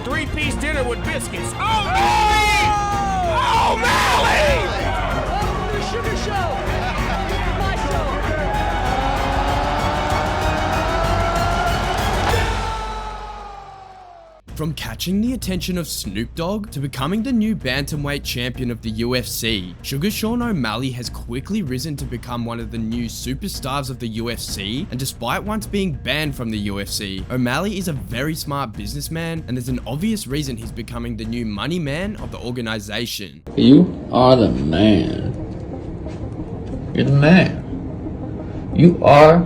Three-piece dinner with biscuits. O'Malley! O'Malley! Welcome to the Sugar Show. My show. From catching the attention of Snoop Dogg to becoming the new bantamweight champion of the UFC, Sugar Sean O'Malley has quickly risen to become one of the new superstars of the UFC, and despite once being banned from the UFC, O'Malley is a very smart businessman, and there's an obvious reason he's becoming the new money man of the organization. You are the man. You're the man. You are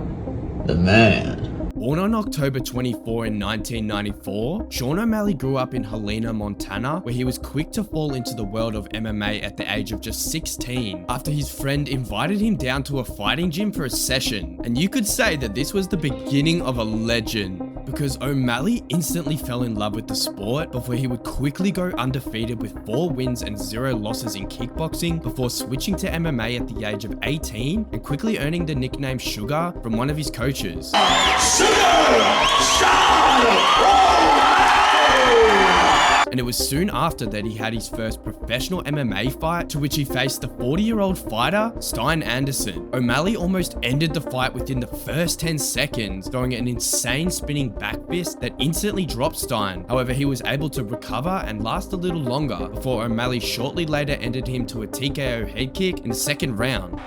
the man. Born on October 24 in 1994, Sean O'Malley grew up in Helena, Montana, where he was quick to fall into the world of MMA at the age of just 16, after his friend invited him down to a fighting gym for a session. And you could say that this was the beginning of a legend, because O'Malley instantly fell in love with the sport before he would quickly go undefeated with 4 wins and 0 losses in kickboxing before switching to MMA at the age of 18 and quickly earning the nickname Sugar from one of his coaches. And it was soon after that he had his first professional MMA fight, to which he faced the 40-year-old fighter, Stein Anderson. O'Malley almost ended the fight within the first 10 seconds, throwing an insane spinning back fist that instantly dropped Stein. However, he was able to recover and last a little longer before O'Malley shortly later ended him to a TKO head kick in the second round.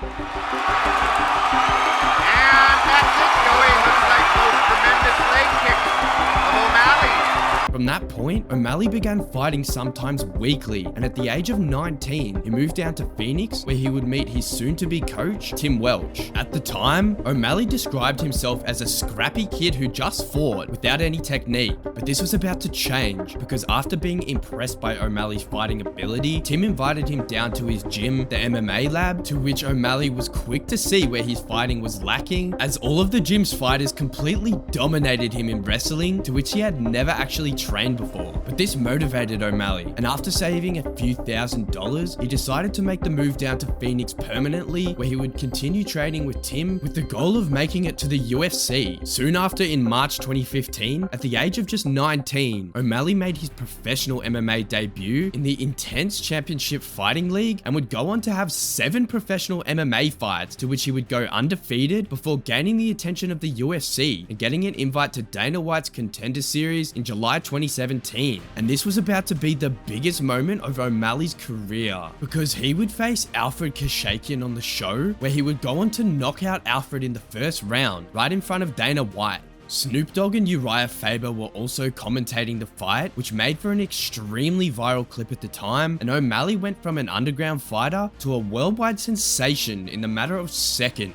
From that point, O'Malley began fighting sometimes weekly, and at the age of 19, he moved down to Phoenix, where he would meet his soon-to-be coach, Tim Welch. At the time, O'Malley described himself as a scrappy kid who just fought without any technique, but this was about to change, because after being impressed by O'Malley's fighting ability, Tim invited him down to his gym, the MMA lab, to which O'Malley was quick to see where his fighting was lacking, as all of the gym's fighters completely dominated him in wrestling, to which he had never actually trained before. But this motivated O'Malley, and after saving a few $1,000s, he decided to make the move down to Phoenix permanently, where he would continue training with Tim with the goal of making it to the UFC. Soon after, in March 2015, at the age of just 19, O'Malley made his professional MMA debut in the Intense Championship Fighting League and would go on to have 7 professional MMA fights, to which he would go undefeated before gaining the attention of the UFC and getting an invite to Dana White's Contender Series in July 2017. And this was about to be the biggest moment of O'Malley's career, because he would face Alfred Kashakian on the show, where he would go on to knock out Alfred in the first round, right in front of Dana White. Snoop Dogg and Uriah Faber were also commentating the fight, which made for an extremely viral clip at the time, and O'Malley went from an underground fighter to a worldwide sensation in the matter of seconds.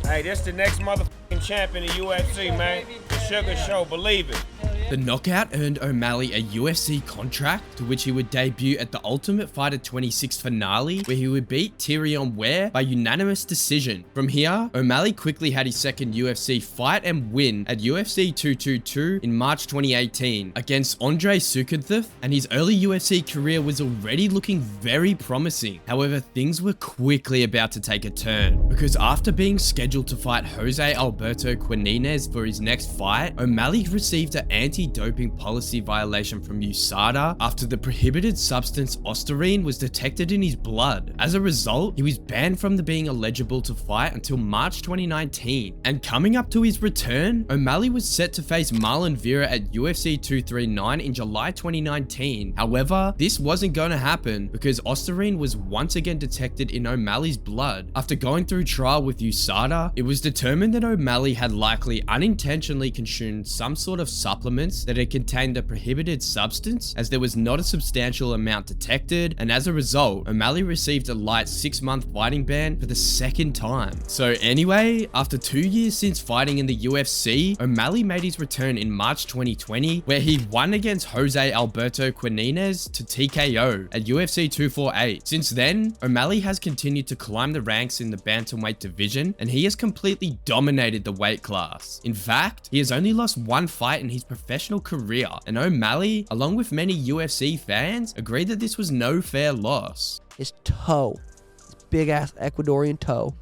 Hey, this the next motherfucking champion of UFC, man. The Sugar Show, believe it. The knockout earned O'Malley a UFC contract, to which he would debut at the Ultimate Fighter 26 finale, where he would beat Tyrion Ware by unanimous decision. From here, O'Malley quickly had his second UFC fight and win at UFC 222 in March 2018 against Andre Sukhanthath, and his early UFC career was already looking very promising. However, things were quickly about to take a turn, because after being scheduled to fight Jose Alberto Quinonez for his next fight, O'Malley received an anti-doping policy violation from USADA after the prohibited substance ostarine was detected in his blood. As a result, he was banned from being eligible to fight until March 2019. And coming up to his return, O'Malley was set to face Marlon Vera at UFC 239 in July 2019. However, this wasn't going to happen because ostarine was once again detected in O'Malley's blood. After going through trial with USADA, it was determined that O'Malley had likely unintentionally consumed some sort of supplements that had contained a prohibited substance, as there was not a substantial amount detected, and as a result, O'Malley received a light 6-month fighting ban for the second time. So anyway, after 2 years since fighting in the UFC, O'Malley made his return in March 2020, where he won against Jose Alberto Quinonez to TKO at UFC 248. Since then, O'Malley has continued to climb the ranks in the bantamweight division, and he has completely dominated the weight class. In fact, he has only lost 1 fight in his professional career, and O'Malley, along with many UFC fans, agreed that this was no fair loss. His toe, his big ass Ecuadorian toe,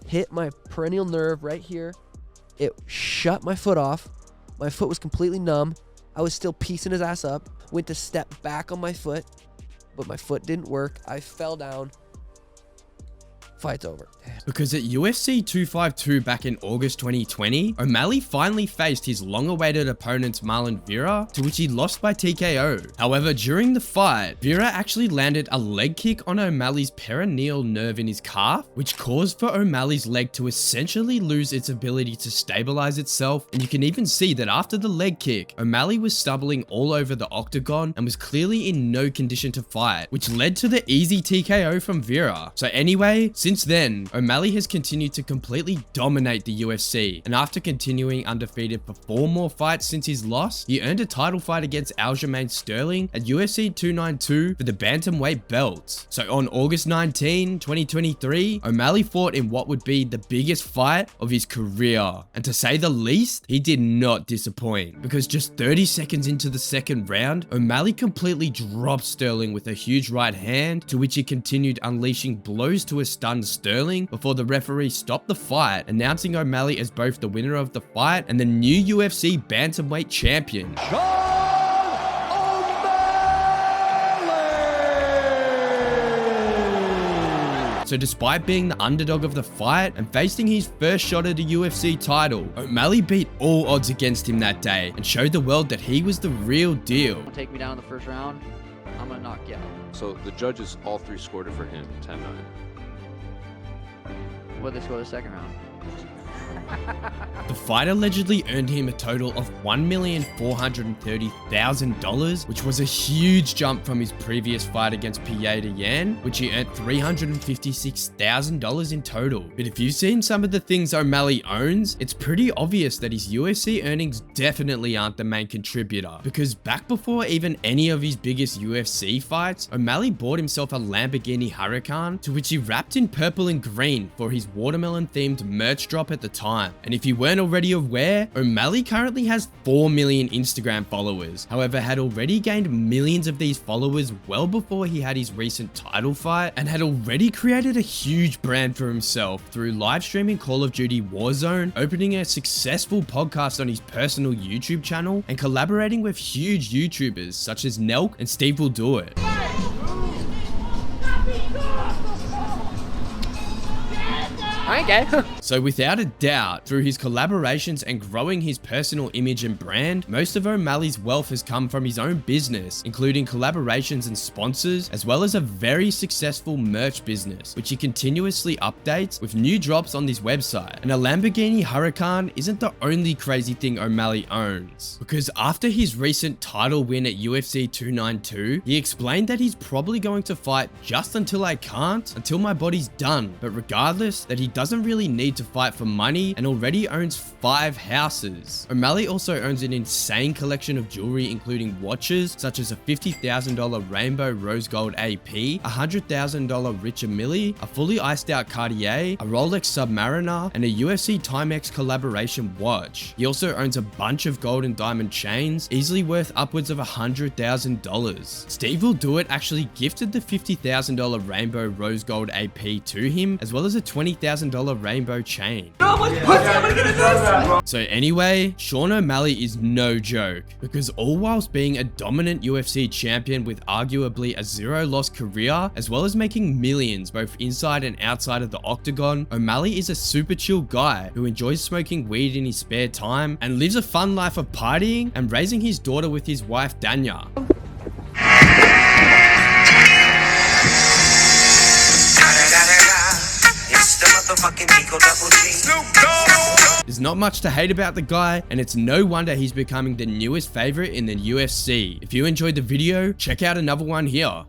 hit my perennial nerve right here. It shut my foot off. My foot was completely numb. I was still piecing his ass up. Went to step back on my foot, but my foot didn't work. I fell down. Fight's over. Because at UFC 252 back in August 2020, O'Malley finally faced his long-awaited opponent Marlon Vera, to which he lost by TKO. However, during the fight, Vera actually landed a leg kick on O'Malley's peroneal nerve in his calf, which caused for O'Malley's leg to essentially lose its ability to stabilize itself, and you can even see that after the leg kick, O'Malley was stumbling all over the octagon and was clearly in no condition to fight, which led to the easy TKO from Vera. So anyway, since then, O'Malley has continued to completely dominate the UFC, and after continuing undefeated for 4 more fights since his loss, he earned a title fight against Aljamain Sterling at UFC 292 for the bantamweight belt. So on August 19, 2023, O'Malley fought in what would be the biggest fight of his career, and to say the least, he did not disappoint, because just 30 seconds into the second round, O'Malley completely dropped Sterling with a huge right hand, to which he continued unleashing blows to a stunned Sterling before the referee stopped the fight, announcing O'Malley as both the winner of the fight and the new UFC bantamweight champion. So despite being the underdog of the fight and facing his first shot at a UFC title, O'Malley beat all odds against him that day and showed the world that he was the real deal. Take me down in the first round, I'm gonna knock you out. So the judges all 3 scored it for him, 10-9. What'd they score the second round? The fight allegedly earned him a total of $1,430,000, which was a huge jump from his previous fight against Pieta Yan, which he earned $356,000 in total. But if you've seen some of the things O'Malley owns, it's pretty obvious that his UFC earnings definitely aren't the main contributor, because back before even any of his biggest UFC fights, O'Malley bought himself a Lamborghini Huracan, to which he wrapped in purple and green for his watermelon-themed merch drop at the time. And if you weren't already aware, O'Malley currently has 4 million Instagram followers. However, had already gained millions of these followers well before he had his recent title fight, and had already created a huge brand for himself through live streaming Call of Duty Warzone, opening a successful podcast on his personal YouTube channel, and collaborating with huge YouTubers such as Nelk and Steve Will Do It. Okay. So without a doubt, through his collaborations and growing his personal image and brand, most of O'Malley's wealth has come from his own business, including collaborations and sponsors, as well as a very successful merch business, which he continuously updates with new drops on his website. And a Lamborghini Huracan isn't the only crazy thing O'Malley owns, because after his recent title win at UFC 292, he explained that he's probably going to fight just until I can't, until my body's done, but regardless, that he doesn't really need to fight for money and already owns 5 houses. O'Malley also owns an insane collection of jewelry, including watches such as a $50,000 rainbow rose gold AP, a $100,000 Richard Mille, a fully iced out Cartier, a Rolex Submariner, and a UFC Timex collaboration watch. He also owns a bunch of gold and diamond chains, easily worth upwards of $100,000. Steve Will Do It actually gifted the $50,000 rainbow rose gold AP to him, as well as a $20,000 rainbow chain. So anyway, Sean O'Malley is no joke, because all whilst being a dominant UFC champion with arguably a 0-loss career, as well as making millions both inside and outside of the octagon, O'Malley is a super chill guy who enjoys smoking weed in his spare time and lives a fun life of partying and raising his daughter with his wife Danya. There's not much to hate about the guy, and it's no wonder he's becoming the newest favorite in the UFC. If you enjoyed the video, check out another one here.